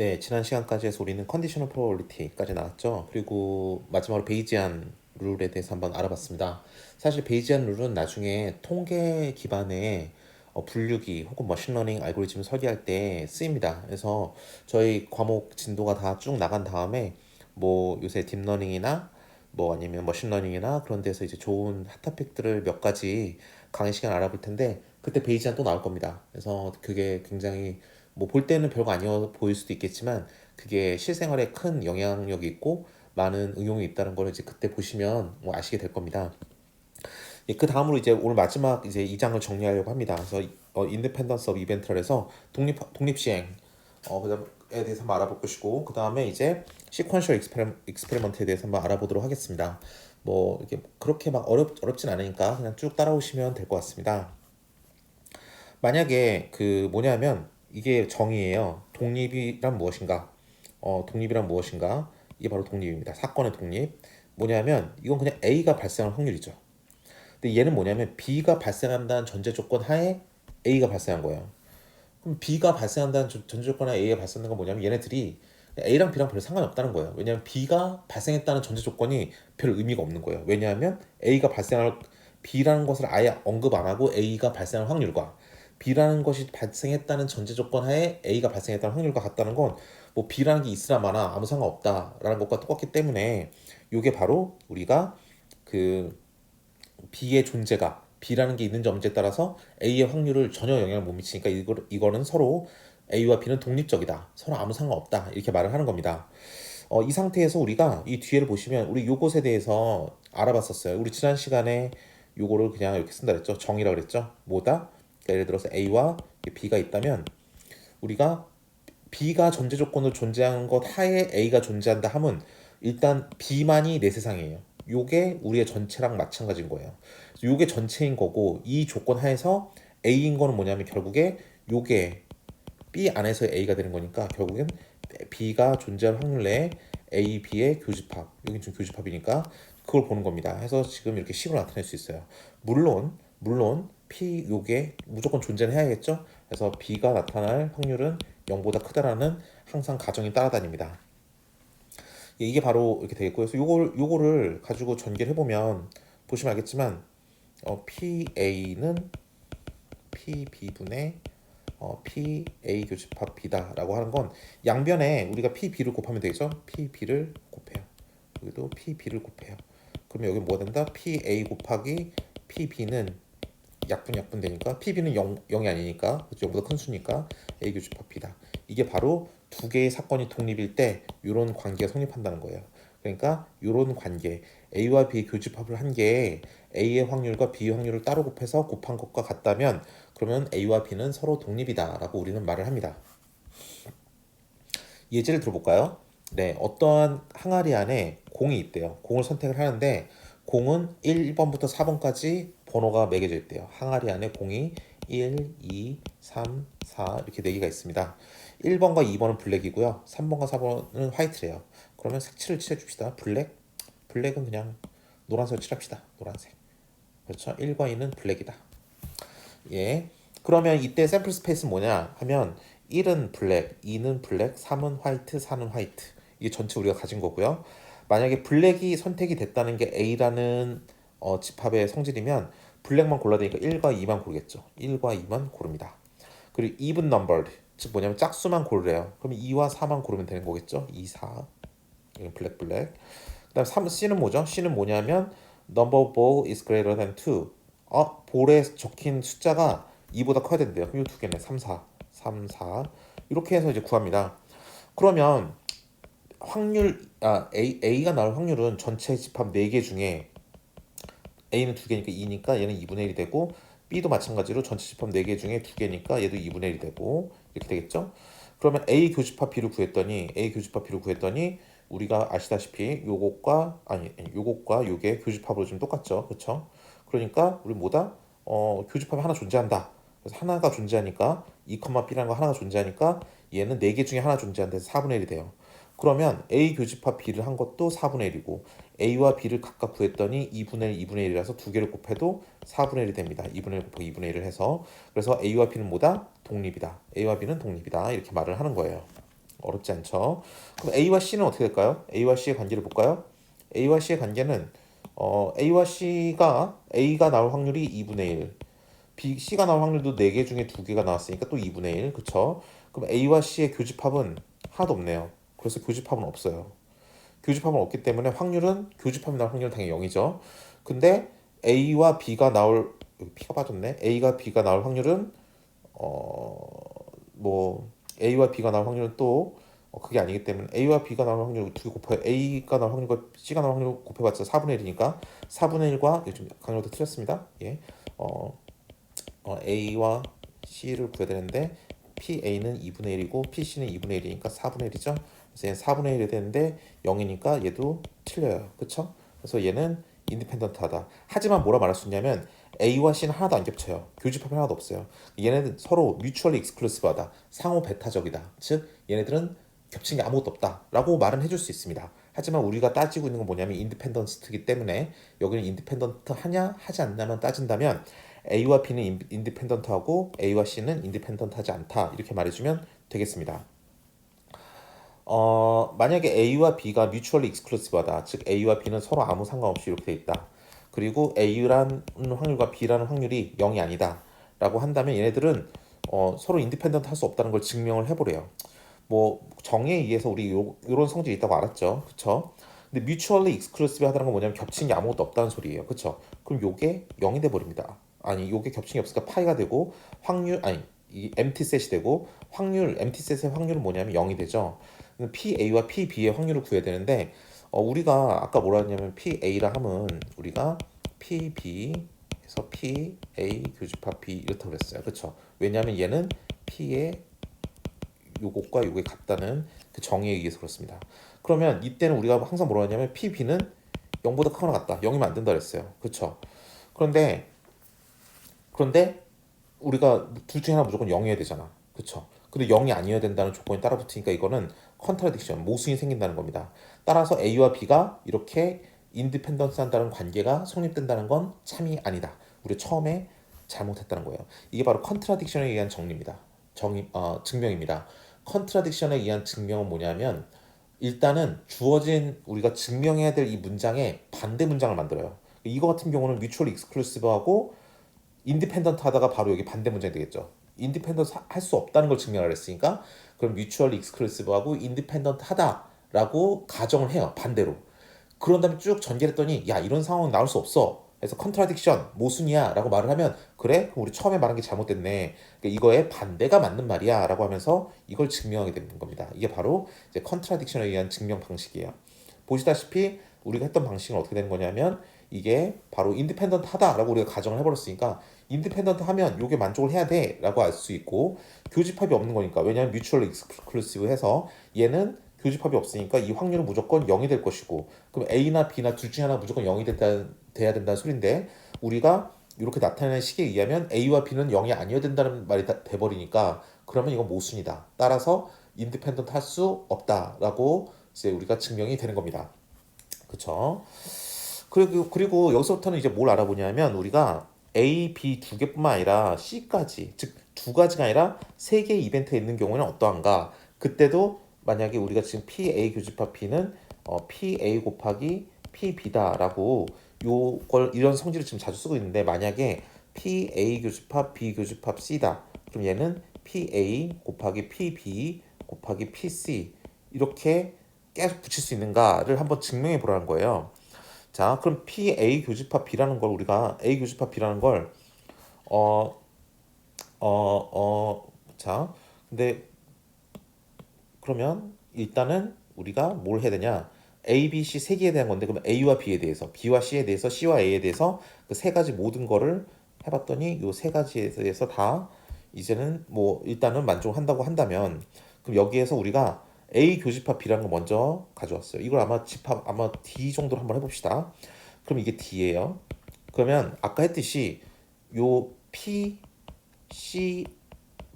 네, 지난 시간까지 해서 우리는 컨디셔널 프로버빌리티까지 나왔죠. 그리고 마지막으로 베이지안 룰에 대해서 한번 알아봤습니다. 사실 베이지안 룰은 나중에 통계 기반의 분류기 혹은 머신러닝 알고리즘을 설계할 때 쓰입니다. 그래서 저희 과목 진도가 다 쭉 나간 다음에 뭐 요새 딥러닝이나 뭐 아니면 머신러닝이나 그런 데서 이제 좋은 핫토픽들을 몇 가지 강의 시간 알아볼 텐데 그때 베이지안 또 나올 겁니다. 그래서 그게 굉장히 뭐 볼 때는 별거 아니어 보일 수도 있겠지만 그게 실생활에 큰 영향력이 있고 많은 응용이 있다는 걸 이제 그때 보시면 뭐 아시게 될 겁니다. 예, 그 다음으로 이제 오늘 마지막 이제 2장을 정리하려고 합니다. 그래서 인디펜던스 오브 이벤트를 해서 독립 시행 그다음에 대해서 한번 알아볼 것이고 그 다음에 이제 시퀀셜 익스페리먼트에 대해서 한번 알아보도록 하겠습니다. 뭐 이렇게 그렇게 막 어렵진 않으니까 그냥 쭉 따라오시면 될 것 같습니다. 만약에 그 뭐냐면 이게 정의예요. 독립이란 무엇인가? 독립이란 무엇인가? 이게 바로 독립입니다. 사건의 독립. 뭐냐면 이건 그냥 A가 발생할 확률이죠. 근데 얘는 뭐냐면 B가 발생한다는 전제 조건 하에 A가 발생한 거예요. 그럼 B가 발생한다는 전제 조건 하에 A가 발생한 건 뭐냐면 얘네들이 A랑 B랑 별 상관이 없다는 거예요. 왜냐하면 B가 발생했다는 전제 조건이 별 의미가 없는 거예요. 왜냐하면 A가 발생할 B라는 것을 아예 언급 안 하고 A가 발생할 확률과 B라는 것이 발생했다는 전제 조건 하에 A가 발생했다는 확률과 같다는 건 뭐 B라는 게 있으나 마나 아무 상관없다라는 것과 똑같기 때문에 이게 바로 우리가 그 B의 존재가 B라는 게 있는지 없는지에 따라서 A의 확률을 전혀 영향을 못 미치니까 이거는 서로 A와 B는 독립적이다. 서로 아무 상관없다. 이렇게 말을 하는 겁니다. 이 상태에서 우리가 이 뒤에를 보시면 우리 요것에 대해서 알아봤었어요. 우리 지난 시간에 요거를 그냥 이렇게 쓴다 그랬죠. 정의라 그랬죠. 뭐다? 그러니까 예를 들어서 A와 B가 있다면 우리가 B가 전제 조건으로 존재하는 것 하에 A가 존재한다 함은 일단 B만이 내 세상이에요. 요게 우리의 전체랑 마찬가지인 거예요. 요게 전체인 거고 이 조건 하에서 A인 거는 뭐냐면 결국에 요게 B 안에서 A가 되는 거니까 결국엔 B가 존재할 확률 내에 A, B의 교집합 여긴 좀 교집합이니까 그걸 보는 겁니다. 해서 지금 이렇게 식으로 나타낼 수 있어요. 물론 P 요게 무조건 존재는 해야겠죠. 그래서 B가 나타날 확률은 0보다 크다라는 항상 가정이 따라다닙니다. 예, 이게 바로 이렇게 되겠고 그래서 요거를 가지고 전개를 해보면 보시면 알겠지만 PA는 PB분의 PA 교집합 B다라고 하는 건 양변에 우리가 PB를 곱하면 되겠죠? PB를 곱해요. 여기도 PB를 곱해요. 그러면 여기 뭐가 된다? PA 곱하기 PB는 약분 되니까 PB는 0이 아니니까 0보다 큰 수니까 A 교집합 B다. 이게 바로 두 개의 사건이 독립일 때 이런 관계가 성립한다는 거예요. 그러니까 이런 관계 A와 B의 교집합을 한 게 A의 확률과 B의 확률을 따로 곱해서 곱한 것과 같다면 그러면 A와 B는 서로 독립이다라고 우리는 말을 합니다. 예제를 들어볼까요? 네, 어떠한 항아리 안에 공이 있대요. 공을 선택을 하는데 공은 1번부터 4번까지 번호가 매겨져 있대요. 항아리 안에 공이 1, 2, 3, 4 이렇게 4개가 있습니다. 1번과 2번은 블랙이고요. 3번과 4번은 화이트래요. 그러면 색칠을 칠해줍시다. 블랙은 그냥 노란색으로 칠합시다. 노란색. 그렇죠? 1과 2는 블랙이다. 예. 그러면 이때 샘플 스페이스는 뭐냐 하면 1은 블랙, 2는 블랙, 3은 화이트, 4는 화이트. 이게 전체 우리가 가진 거고요. 만약에 블랙이 선택이 됐다는 게 A라는 집합의 성질이면 블랙만 골라야 되니까 1과 2만 고르겠죠. 1과 2만 고릅니다. 그리고 even numbered, 즉 뭐냐면 짝수만 고르래요. 그럼 2와 4만 고르면 되는 거겠죠. 2, 4. 이건 블랙. 그다음 3, C는 뭐죠? C는 뭐냐면 number of ball is greater than 2. 볼에 적힌 숫자가 2보다 커야 된대요. 그럼 이두 개네. 3, 4. 3, 4. 이렇게 해서 이제 구합니다. 그러면 A가 나올 확률은 전체 집합 4개 중에 A는 2개니까 2니까 얘는 2분의 1이 되고 B도 마찬가지로 전체 집합 4개 중에 2개니까 얘도 2분의 1이 되고 이렇게 되겠죠? 그러면 A 교집합 B를 구했더니 우리가 아시다시피 요것과 요게 교집합으로 좀 똑같죠. 그렇죠? 그러니까 우리 뭐다? 교집합이 하나 존재한다. 그래서 하나가 존재하니까 2,B라는 거 하나가 존재하니까 얘는 4개 중에 하나 존재한다서 4분의 1이 돼요. 그러면 A 교집합 B를 한 것도 4분의 1이고 A와 B를 각각 구했더니 2분의 1, 2분의 1이라서 두 개를 곱해도 4분의 1이 됩니다. 2분의 1 곱하기 2분의 1을 해서 그래서 A와 B는 뭐다? 독립이다. A와 B는 독립이다. 이렇게 말을 하는 거예요. 어렵지 않죠. 그럼 A와 C는 어떻게 될까요? A와 C의 관계를 볼까요? A와 C의 관계는 A와 A가 나올 확률이 2분의 1, C가 나올 확률도 4개 중에 2개가 나왔으니까 또 2분의 1, 그쵸? 그럼 A와 C의 교집합은 하나도 없네요. 그래서 교집합은 없어요. 교집합은 없기 때문에 확률은 교집합이 나올 확률은 당연히 0이죠. 근데 A와 B가 나올 여기 P가 빠졌네. A가 B가 나올 확률은 뭐 A와 B가 나올 확률은 또 그게 아니기 때문에 A와 B가 나올 확률 두 개 곱해 A가 나올 확률과 C가 나올 확률 곱해봤자 4분의 1이니까 4분의 1과 요즘 강력도 틀렸습니다. 예, A와 C를 구해야 되는데 PA는 2분의 1이고 PC는 2분의 1이니까 4분의 1이죠. 그래서 얘는 4분의 1이 되는데 0이니까 얘도 틀려요. 그쵸? 그래서 얘는 인디펜던트하다. 하지만 뭐라 말할 수 있냐면 A와 C는 하나도 안 겹쳐요. 교집합이 하나도 없어요. 얘네는 서로 뮤추얼리 익스클루시브하다. 상호 배타적이다. 즉 얘네들은 겹친 게 아무것도 없다라고 말은 해줄 수 있습니다. 하지만 우리가 따지고 있는 건 뭐냐면 인디펜던트이기 때문에 여기는 인디펜던트 하냐 하지 않냐만 따진다면 A와 B는 인디펜던트하고 A와 C는 인디펜던트하지 않다 이렇게 말해주면 되겠습니다. 만약에 A와 B가 뮤추얼리 익스클루시브하다. 즉 A와 B는 서로 아무 상관없이 이렇게 돼 있다. 그리고 A라는 확률과 B라는 확률이 0이 아니다. 라고 한다면 얘네들은 서로 인디펜던트 할 수 없다는 걸 증명을 해보래요. 뭐 정의에 의해서 우리 요런 성질이 있다고 알았죠. 그쵸? 근데 뮤추얼리 익스클루시브 하다는 건 뭐냐면 겹친 게 아무것도 없다는 소리예요. 그쵸? 그럼 요게 0이 돼 버립니다. 아니 요게 겹친 게 없으니까 파이가 되고 확률 아니 이 empty set이 되고 확률 empty set의 확률은 뭐냐면 0이 되죠. PA와 PB의 확률을 구해야 되는데 우리가 아까 뭐라 했냐면 PA라 하면 우리가 PB에서 PA 교집합 B 이렇다고 그랬어요. 그쵸? 왜냐하면 얘는 P의 요것과 요게 같다는 그 정의에 의해서 그렇습니다. 그러면 이때는 우리가 항상 뭐라 하냐면 PB는 0보다 크거나 같다. 0이면 안 된다 그랬어요. 그쵸? 그런데 그런데 우리가 둘 중에 하나 무조건 0이어야 되잖아. 그쵸? 근데 0이 아니어야 된다는 조건이 따라붙으니까 이거는 컨트라딕션, 모순이 생긴다는 겁니다. 따라서 A와 B가 이렇게 인디펜던스 한다는 관계가 성립된다는 건 참이 아니다. 우리 처음에 잘못했다는 거예요. 이게 바로 컨트라딕션에 의한 정리입니다. 증명입니다. 컨트라딕션에 의한 증명은 뭐냐면 일단은 주어진 우리가 증명해야 될 이 문장에 반대 문장을 만들어요. 이거 같은 경우는 뮤추얼 익스클루시브하고 인디펜던트 하다가 바로 여기 반대 문장이 되겠죠. 인디펜던트 할 수 없다는 걸 증명을 했으니까 그럼 뮤추얼 익스클루시브하고 인디펜던트 하다라고 가정을 해요. 반대로. 그런 다음에 쭉 전개를 했더니 야 이런 상황은 나올 수 없어. 그래서 컨트라딕션 모순이야 라고 말을 하면 그래? 그럼 우리 처음에 말한 게 잘못됐네. 그러니까 이거에 반대가 맞는 말이야 라고 하면서 이걸 증명하게 되는 겁니다. 이게 바로 이제 컨트라딕션에 의한 증명 방식이에요. 보시다시피 우리가 했던 방식은 어떻게 되는 거냐면 이게 바로 인디펜던트 하다라고 우리가 가정을 해버렸으니까 인디펜던트 하면 이게 만족을 해야 돼라고 알 수 있고 교집합이 없는 거니까 왜냐하면 뮤추얼 익스클루시브 해서 얘는 교집합이 없으니까 이 확률은 무조건 0이 될 것이고 그럼 A나 B나 둘 중에 하나 무조건 0이 돼야 된다는 소린데 우리가 이렇게 나타내는 식에 의하면 A와 B는 0이 아니어야 된다는 말이 돼버리니까 그러면 이건 모순이다. 따라서 인디펜던트 할 수 없다라고 이제 우리가 증명이 되는 겁니다. 그쵸? 그리고 여기서부터는 이제 뭘 알아보냐면 우리가 A, B 두 개뿐만 아니라 C까지 즉 두 가지가 아니라 세 개의 이벤트가 있는 경우에는 어떠한가? 그때도 만약에 우리가 지금 PA 교집합 B는 PA 곱하기 PB다라고 요걸 이런 성질을 지금 자주 쓰고 있는데 만약에 PA 교집합 B 교집합 C다. 그럼 얘는 PA 곱하기 PB 곱하기 PC 이렇게 계속 붙일 수 있는가를 한번 증명해 보라는 거예요. 자, 그럼 PA 교집합 B라는 걸 우리가 A 교집합 B라는 걸 자, 근데 그러면 일단은 우리가 뭘 해야 되냐? A, B, C 세 개에 대한 건데 그러면 A와 B에 대해서, B와 C에 대해서, C와 A에 대해서 그 세 가지 모든 거를 해봤더니 요 세 가지에 대해서 다 이제는 뭐 일단은 만족한다고 한다면 그럼 여기에서 우리가 A 교집합 B라는 거 먼저 가져왔어요. 이걸 아마 집합 아마 D 정도로 한번 해봅시다. 그럼 이게 D예요. 그러면 아까 했듯이 요 P, C,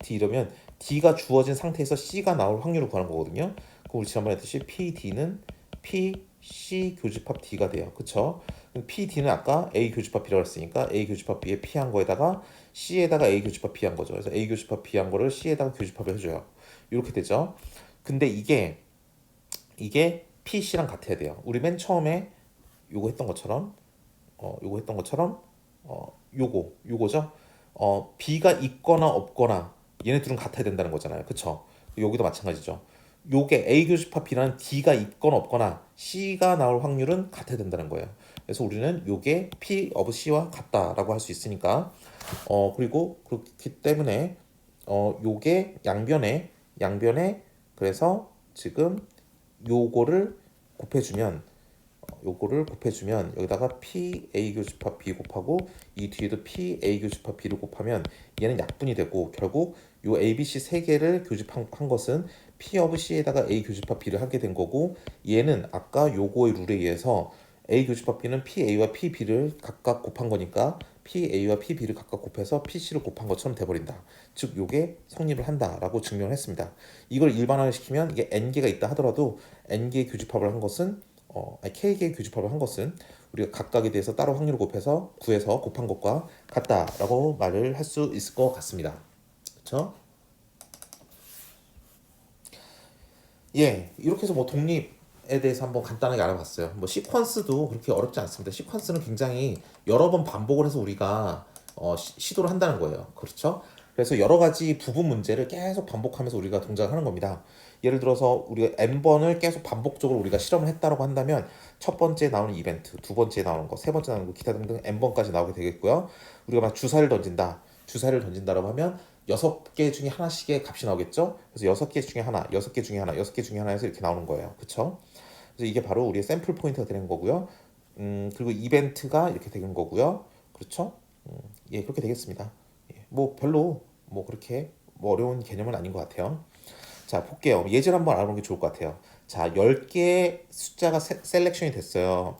D 이러면 D가 주어진 상태에서 C가 나올 확률을 구하는 거거든요. 그럼 우리 지난번에 했듯이 PD는 P, C 교집합 D가 돼요. 그쵸? PD는 아까 A 교집합 B라고 했으니까 A 교집합 B에 P 한 거에다가 C에다가 A 교집합 B 한 거죠. 그래서 A 교집합 B 한 거를 C에다가 교집합을 해줘요. 이렇게 되죠. 근데 이게 P, C랑 같아야 돼요. 우리 맨 처음에 요거 했던 것처럼 요거 했던 것처럼 요거죠. B가 있거나 없거나 얘네 둘은 같아야 된다는 거잖아요. 그쵸? 여기도 마찬가지죠. 요게 A 교집합 B라는 D가 있거나 없거나 C가 나올 확률은 같아야 된다는 거예요. 그래서 우리는 요게 P of C와 같다라고 할 수 있으니까 그리고 그렇기 때문에 요게 양변에 그래서 지금 요거를 곱해주면 여기다가 P A 교집합 B 곱하고 이 뒤에도 P A 교집합 B를 곱하면 얘는 약분이 되고 결국 요 A, B, C 세 개를 교집한 것은 P of C에다가 A 교집합 B를 하게 된 거고 얘는 아까 요거의 룰에 의해서 A 교집합 B는 P A와 P B를 각각 곱한 거니까 P A와 P B를 각각 곱해서 P C를 곱한 것처럼 돼버린다. 즉 요게 성립을 한다라고 증명을 했습니다. 이걸 일반화시키면 이게 N개가 있다 하더라도 N개의 교집합을 한 것은 K개의 교집합을 한 것은 우리가 각각에 대해서 따로 확률을 구해서 곱한 것과 같다라고 말을 할 수 있을 것 같습니다. 그렇죠? 예, 이렇게 해서 뭐 독립에 대해서 한번 간단하게 알아봤어요. 뭐 시퀀스도 그렇게 어렵지 않습니다. 시퀀스는 굉장히 여러 번 반복을 해서 우리가 시도를 한다는 거예요. 그렇죠? 그래서 여러 가지 부분 문제를 계속 반복하면서 우리가 동작을 하는 겁니다. 예를 들어서 우리가 n번을 계속 반복적으로 우리가 실험을 했다라고 한다면 첫 번째 나오는 이벤트, 두 번째 나오는 거, 세 번째 나오는 거, 기타 등등 n번까지 나오게 되겠고요. 우리가 막 주사를 던진다라고 하면 6개 중에 하나씩의 값이 나오겠죠. 그래서 6개 중에 하나, 6개 중에 하나, 6개 중에 하나 해서 이렇게 나오는 거예요. 그렇죠? 그래서 이게 바로 우리의 샘플 포인트가 되는 거고요. 그리고 이벤트가 이렇게 되는 거고요. 그렇죠? 예, 그렇게 되겠습니다. 예, 뭐 별로 뭐 그렇게 뭐 어려운 개념은 아닌 것 같아요. 자, 볼게요. 예제를 한번 알아보는 게 좋을 것 같아요. 자, 10개의 숫자가 셀렉션이 됐어요.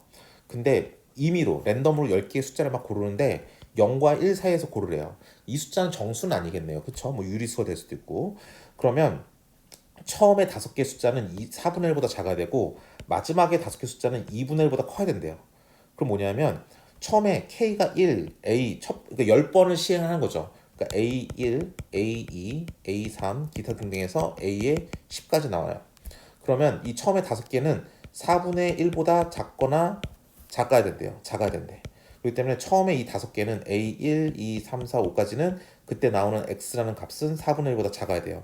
근데 임의로 랜덤으로 10개의 숫자를 막 고르는데 0과 1 사이에서 고르래요. 이 숫자는 정수는 아니겠네요. 그쵸? 뭐 유리수가 될 수도 있고. 그러면 처음에 5개 숫자는 4분의 1보다 작아야 되고 마지막에 5개 숫자는 2분의 1보다 커야 된대요. 그럼 뭐냐면 처음에 K가 1, 그러니까 10번을 시행하는 거죠. 그러니까 A1, A2, A3 기타 등등해서 A에 10까지 나와요. 그러면 이 처음에 5개는 4분의 1보다 작아야 된대요. 작아야 된대. 그렇기 때문에 처음에 이 5개는 A1, 2, 3, 4, 5까지는 그때 나오는 X라는 값은 4분의 1보다 작아야 돼요.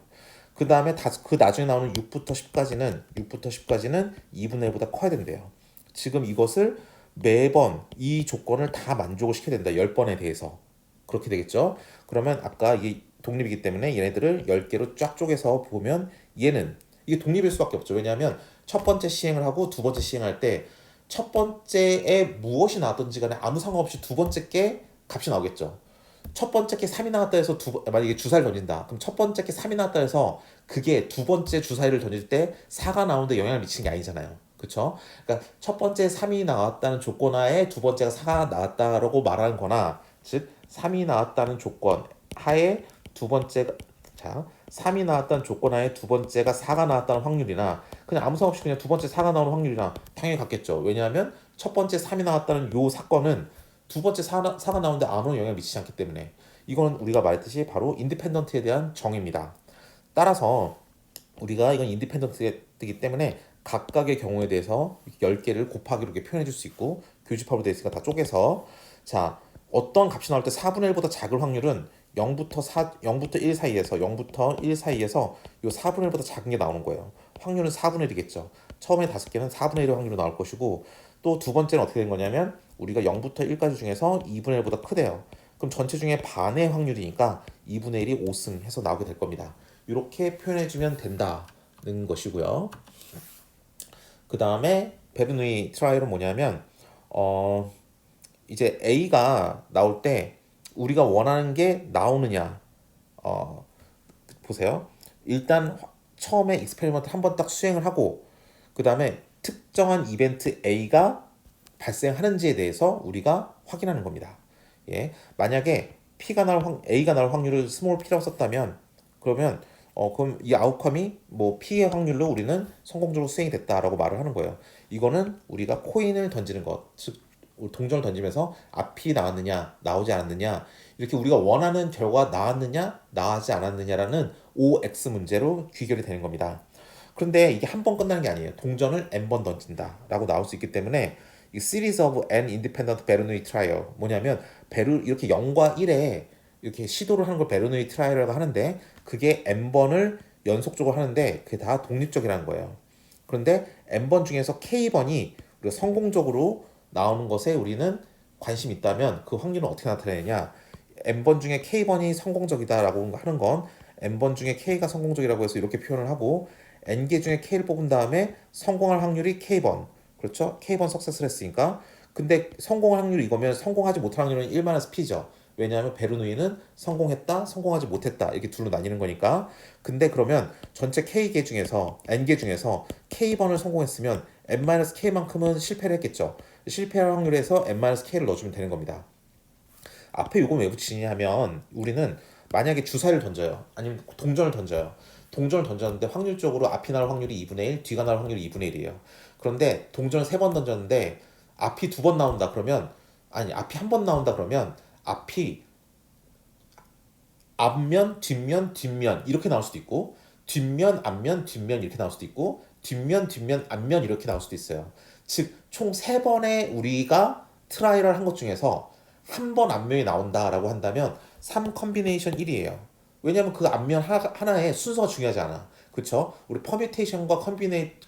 그 다음에 그 나중에 나오는 6부터 10까지는 2분의 1보다 커야 된대요. 지금 이것을 매번 이 조건을 다 만족을 시켜야 된다. 10번에 대해서. 그렇게 되겠죠. 그러면 아까 이게 독립이기 때문에 얘네들을 10개로 쫙 쪼개서 보면 얘는 이게 독립일 수밖에 없죠. 왜냐하면 첫 번째 시행을 하고 두 번째 시행할 때 첫 번째에 무엇이 나왔든지 간에 아무 상관없이 두 번째 게 값이 나오겠죠. 첫 번째 게 3이 나왔다 해서 만약에 주사를 던진다. 그럼 첫 번째 게 3이 나왔다 해서 그게 두 번째 주사위를 던질 때 4가 나오는데 영향을 미치는 게 아니잖아요. 그렇죠? 그러니까 첫 번째 3이 나왔다는 조건 하에 두 번째가 4가 나왔다라고 말하는 거나 즉 3이 나왔다는 조건 하에 두 번째가 3이 나왔다는 조건 하에 두 번째가 4가 나왔다는 확률이나 그냥 아무 상관없이 그냥 두 번째 4가 나오는 확률이랑 당연히 같겠죠. 왜냐하면 첫 번째 3이 나왔다는 요 사건은 두 번째 4가 나오는데 아무런 영향을 미치지 않기 때문에 이거는 우리가 말했듯이 바로 인디펜던트에 대한 정의입니다. 따라서 우리가 이건 인디펜던트이기 때문에 각각의 경우에 대해서 10개를 곱하기로 이렇게 표현해 줄 수 있고 교집합으로 되어 있으니까 다 쪼개서 자 어떤 값이 나올 때 4분의 1보다 작을 확률은 0부터 1 사이에서 0부터 1 사이에서 요 4분의 1보다 작은 게 나오는 거예요. 확률은 4분의 1이겠죠. 처음에 5개는 4분의 1의 확률로 나올 것이고 또 두 번째는 어떻게 된 거냐면 우리가 0부터 1까지 중에서 2분의 1보다 크대요. 그럼 전체 중에 반의 확률이니까 2분의 1이 5승 해서 나오게 될 겁니다. 이렇게 표현해주면 된다는 것이고요. 그 다음에 베르누이 트라이얼은 뭐냐면 이제 A가 나올 때 우리가 원하는 게 나오느냐 보세요. 일단 처음에 익스페리먼트 한번 딱 수행을 하고 그 다음에 특정한 이벤트 A가 발생하는지에 대해서 우리가 확인하는 겁니다. 예, 만약에 A가 나올 확률을 스몰 P라고 썼다면 그러면 그럼 이 아웃컴이 뭐 P의 확률로 우리는 성공적으로 수행이 됐다라고 말을 하는 거예요. 이거는 우리가 코인을 던지는 것, 즉 동전을 던지면서 앞이 나왔느냐, 나오지 않았느냐, 이렇게 우리가 원하는 결과가 나왔느냐, 나오지 않았느냐라는 OX 문제로 귀결이 되는 겁니다. 그런데 이게 한 번 끝나는 게 아니에요. 동전을 n번 던진다라고 나올 수 있기 때문에 이 series of n independent 베르누이 트라이얼 뭐냐면 이렇게 0과 1에 이렇게 시도를 하는 걸 베르누이 트라이얼이라고 하는데 그게 n번을 연속적으로 하는데 그게 다 독립적이라는 거예요. 그런데 n번 중에서 k번이 우리가 성공적으로 나오는 것에 우리는 관심이 있다면 그 확률은 어떻게 나타내느냐? n번 중에 k번이 성공적이다라고 하는 건 n번 중에 k가 성공적이라고 해서 이렇게 표현을 하고 n개 중에 k를 뽑은 다음에 성공할 확률이 k번. 그렇죠? k번 석세스를 했으니까. 근데 성공할 확률이 이거면 성공하지 못할 확률은 1-P죠. 왜냐하면 베르누이는 성공했다, 성공하지 못했다 이렇게 둘로 나뉘는 거니까. 근데 그러면 전체 k개 중에서 n개 중에서 k번을 성공했으면 n-k만큼은 실패를 했겠죠. 실패할 확률에서 n-k를 넣어주면 되는 겁니다. 앞에 요거 왜 붙이냐 하면 우리는 만약에 주사를 던져요. 아니면 동전을 던져요. 동전을 던졌는데 확률적으로 앞이 나올 확률이 2분의 1, 뒤가 나올 확률이 2분의 1이에요. 그런데 동전을 3번 던졌는데 앞이 2번 나온다 그러면 아니 앞이 한 번 나온다 그러면 앞이 앞면, 뒷면, 뒷면 이렇게 나올 수도 있고 뒷면, 앞면, 뒷면 이렇게 나올 수도 있고 뒷면, 뒷면, 앞면 이렇게 나올 수도 있어요. 즉 총 3번의 우리가 트라이를 한 것 중에서 한 번 앞면이 나온다라고 한다면 3 컨비네이션 1이에요. 왜냐면 그 앞면 하나의 순서가 중요하지 않아. 그쵸? 우리 퍼뮤테이션과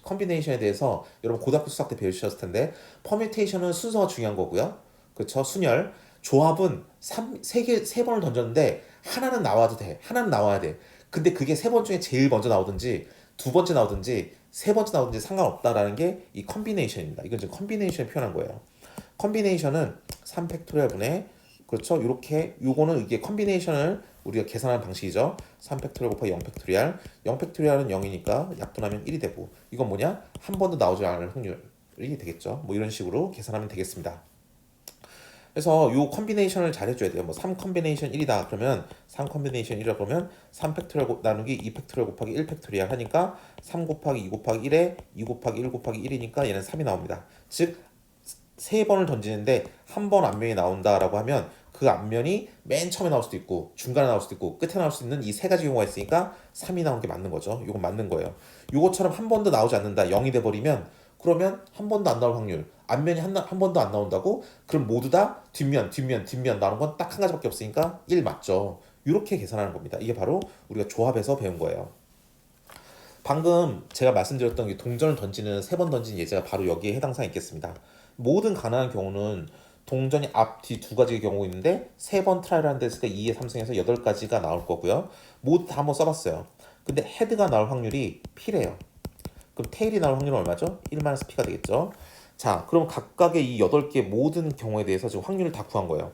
컨비네이션에 대해서 여러분 고등학교 수학 때 배우셨을 텐데 퍼뮤테이션은 순서가 중요한 거고요. 그쵸? 순열. 조합은 3번을 던졌는데 하나는 나와도 돼. 하나는 나와야 돼. 근데 그게 3번 중에 제일 먼저 나오든지 두 번째 나오든지 세 번째 나오든지 상관없다라는 게 이 컨비네이션입니다. 이건 지금 컨비네이션을 표현한 거예요. 컨비네이션은 3팩토리얼 분의 그렇죠. 이렇게 요거는 이게 컨비네이션을 우리가 계산하는 방식이죠. 3팩토리얼 곱하기 0팩토리얼. 0팩토리얼은 0이니까 약분하면 1이 되고 이건 뭐냐? 한 번도 나오지 않을 확률이 되겠죠. 뭐 이런 식으로 계산하면 되겠습니다. 그래서 요 컨비네이션을 잘 해줘야 돼요. 뭐 3 컨비네이션 1이다 그러면 3 컨비네이션 1이라 그러면 3 팩토리얼 나누기 2 팩토리얼 곱하기 1 팩토리얼 하니까 3 곱하기 2 곱하기 1에 2 곱하기 1 곱하기 1이니까 얘는 3이 나옵니다. 즉 3번을 던지는데 한 번 앞면이 나온다라고 하면 그 앞면이 맨 처음에 나올 수도 있고 중간에 나올 수도 있고 끝에 나올 수 있는 이 세 가지 경우가 있으니까 3이 나온 게 맞는 거죠. 이건 맞는 거예요. 이것처럼 한 번도 나오지 않는다 0이 돼버리면 그러면 한 번도 안 나올 확률 앞면이 한 번도 안 나온다고 그럼 모두 다 뒷면 나오는 건 딱 한 가지밖에 없으니까 1 맞죠. 이렇게 계산하는 겁니다. 이게 바로 우리가 조합에서 배운 거예요. 방금 제가 말씀드렸던 이 동전을 던지는 3번 던진 예제가 바로 여기에 해당 사항이 있겠습니다. 모든 가능한 경우는 동전이 앞, 뒤 두 가지의 경우 있는데 3번 트라이를 하는 데 있으니까 2의 3승에서 8가지가 나올 거고요. 모두 다 한번 써봤어요. 근데 헤드가 나올 확률이 P래요. 그럼 테일이 나올 확률은 얼마죠? 1-P가 되겠죠. 자, 그럼 각각의 이 8개 모든 경우에 대해서 지금 확률을 다 구한 거예요.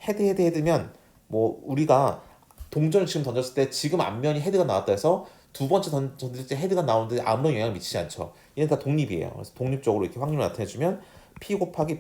헤드면 뭐 우리가 동전을 지금 던졌을 때 지금 앞면이 헤드가 나왔다 해서 두 번째 던질 때 헤드가 나오는데 아무런 영향을 미치지 않죠. 얘는 다 독립이에요. 그래서 독립적으로 이렇게 확률을 나타내주면 P 곱하기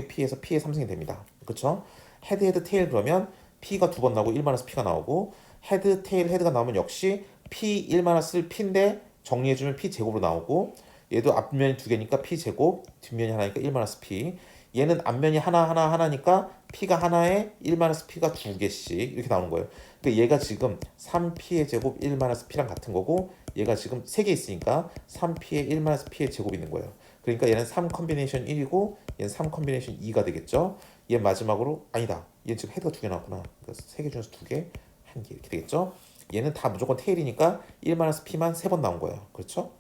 P에서 P의 3승이 됩니다. 그렇죠? 헤드 테일 그러면 P가 2번 나오고 1-P가 나오고 헤드 테일 헤드가 나오면 역시 P 1-P인데 정리해주면 P 제곱으로 나오고 얘도 앞면이 2개니까 P 제곱 뒷면이 하나니까 1-P 얘는 앞면이 하나니까 P가 하나에 1-P가 2개씩 이렇게 나오는 거예요. 그러니까 얘가 지금 3P의 제곱 1-P랑 같은 거고 얘가 지금 3개 있으니까 3P의 1-P의 제곱이 있는 거예요. 그러니까 얘는 3 컨비네이션 1이고 얘는 3 컨비네이션 2가 되겠죠. 얘 마지막으로 아니다. 얘는 지금 헤드가 2개 나왔구나. 그러니까 3개 중에서 2개, 1개 이렇게 되겠죠. 얘는 다 무조건 테일이니까 1-P만 3번 나온 거예요. 그렇죠?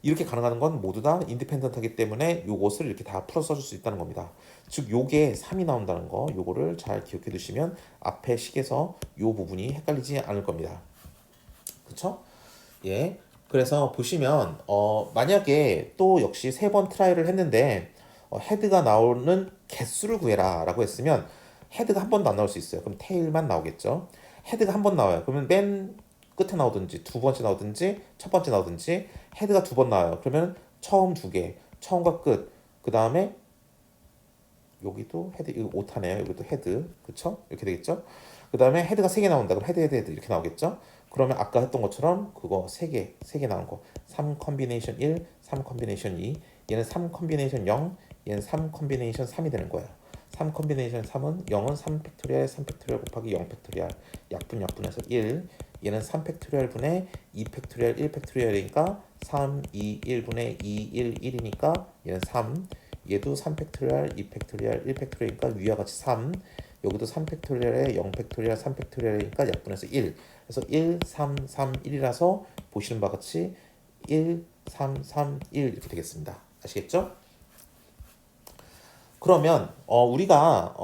이렇게 가능한 건 모두 다 인디펜던트하기 때문에 요것을 이렇게 다 풀어 써줄 수 있다는 겁니다. 즉 요게 3이 나온다는 거 요거를 잘 기억해 두시면 앞에 식에서 요 부분이 헷갈리지 않을 겁니다. 그쵸? 예. 그래서 보시면 만약에 또 역시 3번 트라이를 했는데 헤드가 나오는 개수를 구해라 라고 했으면 헤드가 한 번도 안 나올 수 있어요. 그럼 테일만 나오겠죠. 헤드가 한 번 나와요. 그러면 맨 끝에 나오든지 두 번째 나오든지 첫 번째 나오든지 헤드가 2번 나와요. 그러면 처음 2개, 처음과 끝, 그 다음에 여기도 헤드, 이거 오타네요. 여기도 헤드, 그쵸? 이렇게 되겠죠? 그 다음에 헤드가 3개 나온다. 그럼 헤드 이렇게 나오겠죠? 그러면 아까 했던 것처럼 그거 3개 나온 거 3 컨비네이션 1, 3 컨비네이션 2 얘는 3 컨비네이션 0, 얘는 3 컨비네이션 3이 되는 거예요. 3 컨비네이션 3은 0은 3 팩토리얼 3 팩토리얼 곱하기 0 팩토리얼 약분해서 1 얘는 3 팩토리얼 분의 2 팩토리얼 1 팩토리얼이니까 3, 2, 1분의 2, 1, 1이니까 얘는 3. 얘도 3 팩토리얼, 2 팩토리얼, 1 팩토리얼이니까 위와 같이 3. 여기도 3 팩토리얼에 0 팩토리얼, 3 팩토리얼이니까 약분해서 1. 그래서 1, 3, 3, 1이라서 보시는 바와 같이 1, 3, 3, 1 이렇게 되겠습니다. 아시겠죠? 그러면 우리가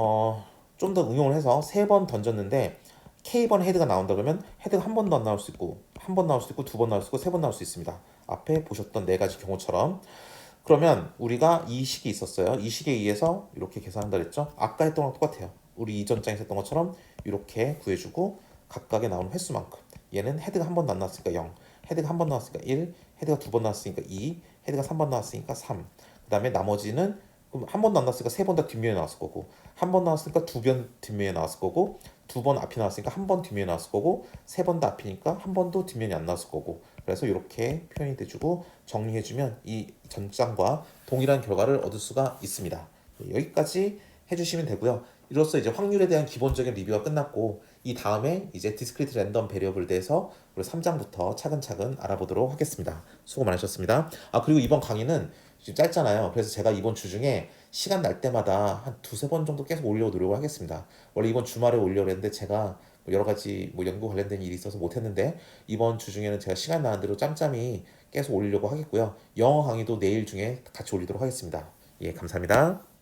좀 더 응용을 해서 3번 던졌는데 K번 헤드가 나온다 그러면 헤드가 한 번도 안 나올 수 있고 한 번 나올 수 있고 두 번 나올 수 있고 세 번 나올 수 있습니다. 앞에 보셨던 네 가지 경우처럼. 그러면 우리가 이 식이 있었어요. 이 식에 의해서 이렇게 계산한다 그랬죠. 아까 했던 거랑 똑같아요. 우리 이전 장에서 했던 것처럼 이렇게 구해주고 각각에 나오는 횟수만큼 얘는 헤드가 한 번도 안 나왔으니까 0, 헤드가 한 번 나왔으니까 1, 헤드가 두 번 나왔으니까 2, 헤드가 3번 나왔으니까 3. 그 다음에 나머지는 그럼 한 번도 안 나왔으니까 세 번 다 뒷면에 나왔을 거고, 한 번 나왔으니까 두 번 뒷면에 나왔을 거고, 두 번 앞이 나왔으니까 한 번 뒷면에 나왔을 거고, 세 번 다 앞이니까 한 번도 뒷면이 안 나왔을 거고. 그래서 이렇게 표현이 돼주고 정리해주면 이 전장과 동일한 결과를 얻을 수가 있습니다. 여기까지 해주시면 되고요. 이로써 이제 확률에 대한 기본적인 리뷰가 끝났고, 이 다음에 이제 디스크리트 랜덤 베리어블에 대해서 우리 3장부터 차근차근 알아보도록 하겠습니다. 수고 많으셨습니다. 아, 그리고 이번 강의는 지금 짧잖아요. 그래서 제가 이번 주 중에 시간 날 때마다 한 두세 번 정도 계속 올리려고 노력을 하겠습니다. 원래 이번 주말에 올리려고 했는데 제가 여러 가지 연구 관련된 일이 있어서 못했는데 이번 주 중에는 제가 시간 나는 대로 짬짬이 계속 올리려고 하겠고요. 영어 강의도 내일 중에 같이 올리도록 하겠습니다. 예, 감사합니다.